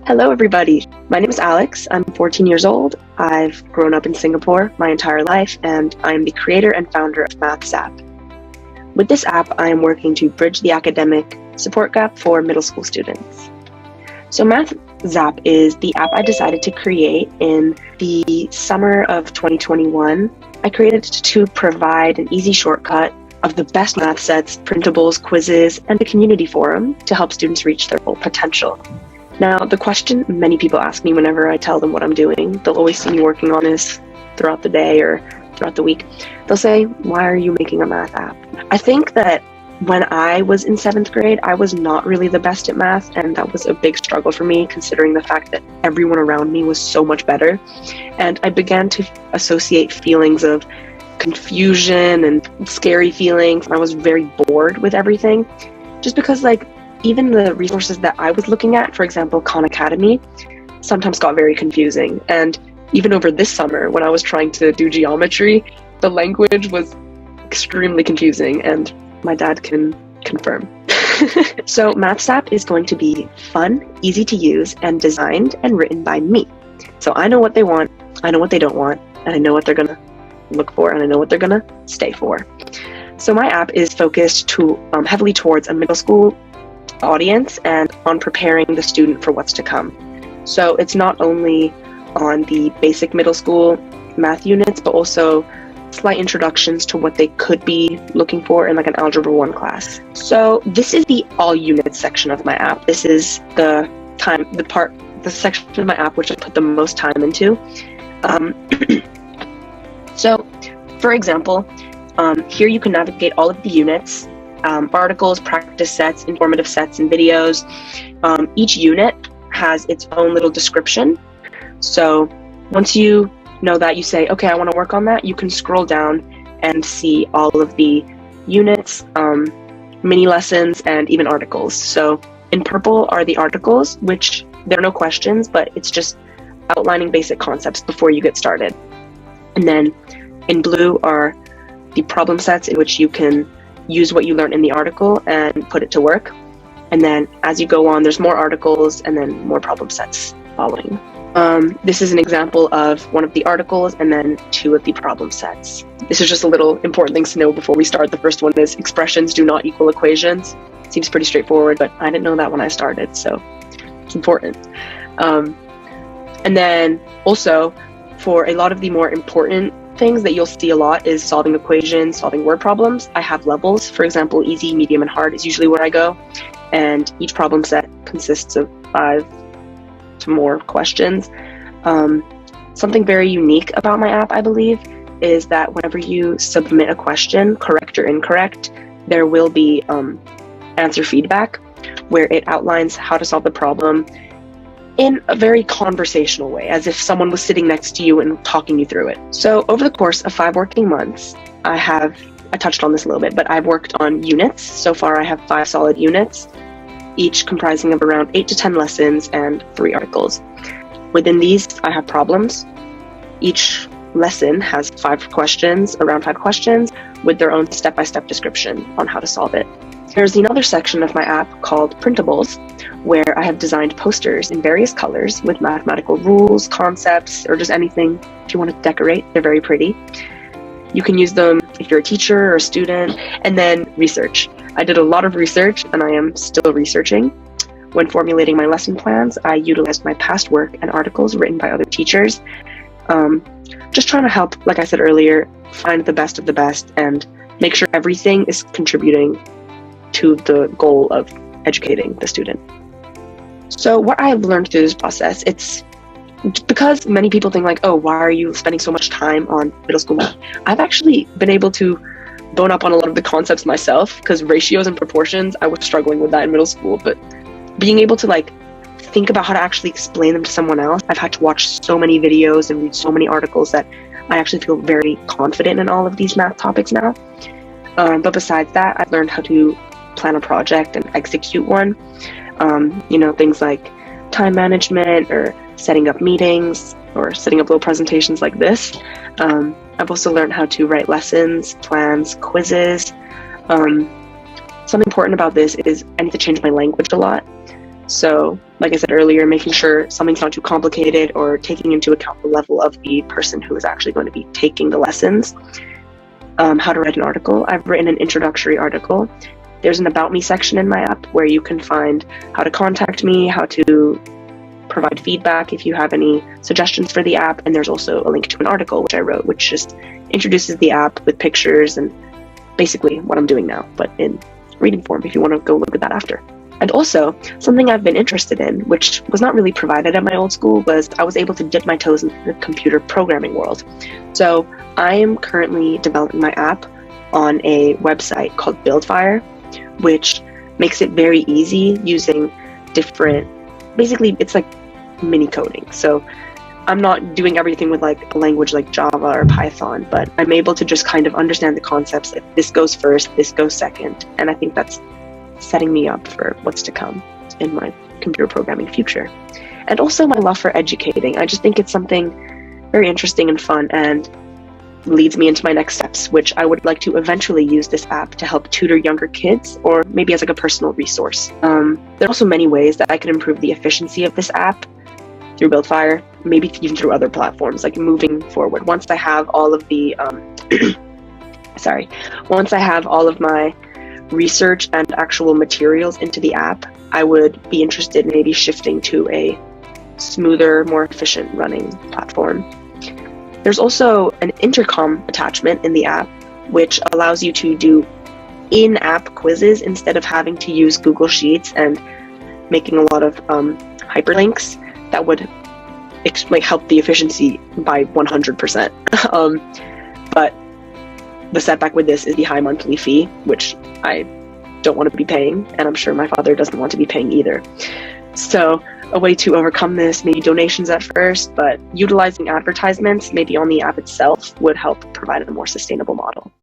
Hello, everybody. My name is Alex. I'm 14 years old. I've grown up in Singapore my entire life, and I'm the creator and founder of Maths App. With this app, I am working to bridge the academic support gap for middle school students. So Maths App is the app I decided to create in the summer of 2021. I created it to provide an easy shortcut of the best math sets, printables, quizzes, and a community forum to help students reach their full potential. Now, the question many people ask me whenever I tell them what I'm doing, they'll always see me working on this throughout the day or throughout the week. They'll say, why are you making a math app? I think that when I was in 7th grade, I was not really the best at math, and that was a big struggle for me, considering the fact that everyone around me was so much better. And I began to associate feelings of confusion and scary feelings. I was very bored with everything, just because even the resources that I was looking at, for example, Khan Academy, sometimes got very confusing. And even over this summer, when I was trying to do geometry, the language was extremely confusing, and my dad can confirm. So Maths App is going to be fun, easy to use, and designed and written by me. So I know what they want, I know what they don't want, and I know what they're gonna look for, and I know what they're gonna stay for. So my app is focused heavily towards a middle school audience and on preparing the student for what's to come. So it's not only on the basic middle school math units, but also slight introductions to what they could be looking for in an Algebra 1 class. So this is the all units section of my app. This is the section of my app which I put the most time into. So for example, here you can navigate all of the units, articles, practice sets, informative sets, and videos. Each unit has its own little description. So once you know that, you say, okay, I want to work on that, you can scroll down and see all of the units, mini lessons, and even articles. So in purple are the articles, which there are no questions, but it's just outlining basic concepts before you get started. And then in blue are the problem sets, in which you can use what you learned in the article and put it to work. And then as you go on, there's more articles and then more problem sets following. This is an example of one of the articles and then 2 of the problem sets. This is just a little important things to know before we start. The first one is expressions do not equal equations. Seems pretty straightforward, but I didn't know that when I started, so it's important. And then also, for a lot of the more important things that you'll see a lot is solving equations, solving word problems. I have levels. For example, easy, medium, and hard is usually where I go. And each problem set consists of 5 to more questions. Something very unique about my app, I believe, is that whenever you submit a question, correct or incorrect, there will be answer feedback, where it outlines how to solve the problem in a very conversational way, as if someone was sitting next to you and talking you through it. So over the course of 5 working months, I touched on this a little bit, but I've worked on units. So far I have 5 solid units, each comprising of around 8 to 10 lessons and 3 articles. Within these, I have problems. Each lesson has 5 questions, around 5 questions, with their own step-by-step description on how to solve it. There's another section of my app called Printables, where I have designed posters in various colors with mathematical rules, concepts, or just anything if you want to decorate. They're very pretty. You can use them if you're a teacher or a student. And then research. I did a lot of research, and I am still researching. When formulating my lesson plans, I utilized my past work and articles written by other teachers. Just trying to help, like I said earlier, find the best of the best and make sure everything is contributing to the goal of educating the student. So what I have learned through this process, it's because many people think oh, why are you spending so much time on middle school math? I've actually been able to bone up on a lot of the concepts myself, because ratios and proportions, I was struggling with that in middle school, but being able to think about how to actually explain them to someone else, I've had to watch so many videos and read so many articles that I actually feel very confident in all of these math topics now. But besides that, I've learned how to plan a project and execute one. Things like time management or setting up meetings or setting up little presentations like this. I've also learned how to write lessons, plans, quizzes. Something important about this is I need to change my language a lot. So, like I said earlier, making sure something's not too complicated or taking into account the level of the person who is actually going to be taking the lessons. How to write an article. I've written an introductory article. There's an About Me section in my app where you can find how to contact me, how to provide feedback if you have any suggestions for the app, and there's also a link to an article which I wrote, which just introduces the app with pictures and basically what I'm doing now, but in reading form if you want to go look at that after. And also, something I've been interested in, which was not really provided at my old school, was I was able to dip my toes into the computer programming world. So I am currently developing my app on a website called Buildfire, which makes it very easy using different, basically it's like mini coding. So I'm not doing everything with like a language like Java or Python, but I'm able to just kind of understand the concepts. Like this goes first, this goes second, and I think that's setting me up for what's to come in my computer programming future. And also my love for educating. I just think it's something very interesting and fun, and leads me into my next steps, which I would like to eventually use this app to help tutor younger kids, or maybe as like a personal resource. There are also many ways that I could improve the efficiency of this app through Buildfire, maybe even through other platforms, like moving forward. Once I have all of the once I have all of my research and actual materials into the app, I would be interested in maybe shifting to a smoother, more efficient running platform. There's also an intercom attachment in the app, which allows you to do in-app quizzes instead of having to use Google Sheets and making a lot of hyperlinks that would help the efficiency by 100%. But the setback with this is the high monthly fee, which I don't want to be paying, and I'm sure my father doesn't want to be paying either. So a way to overcome this, maybe donations at first, but utilizing advertisements maybe on the app itself would help provide a more sustainable model.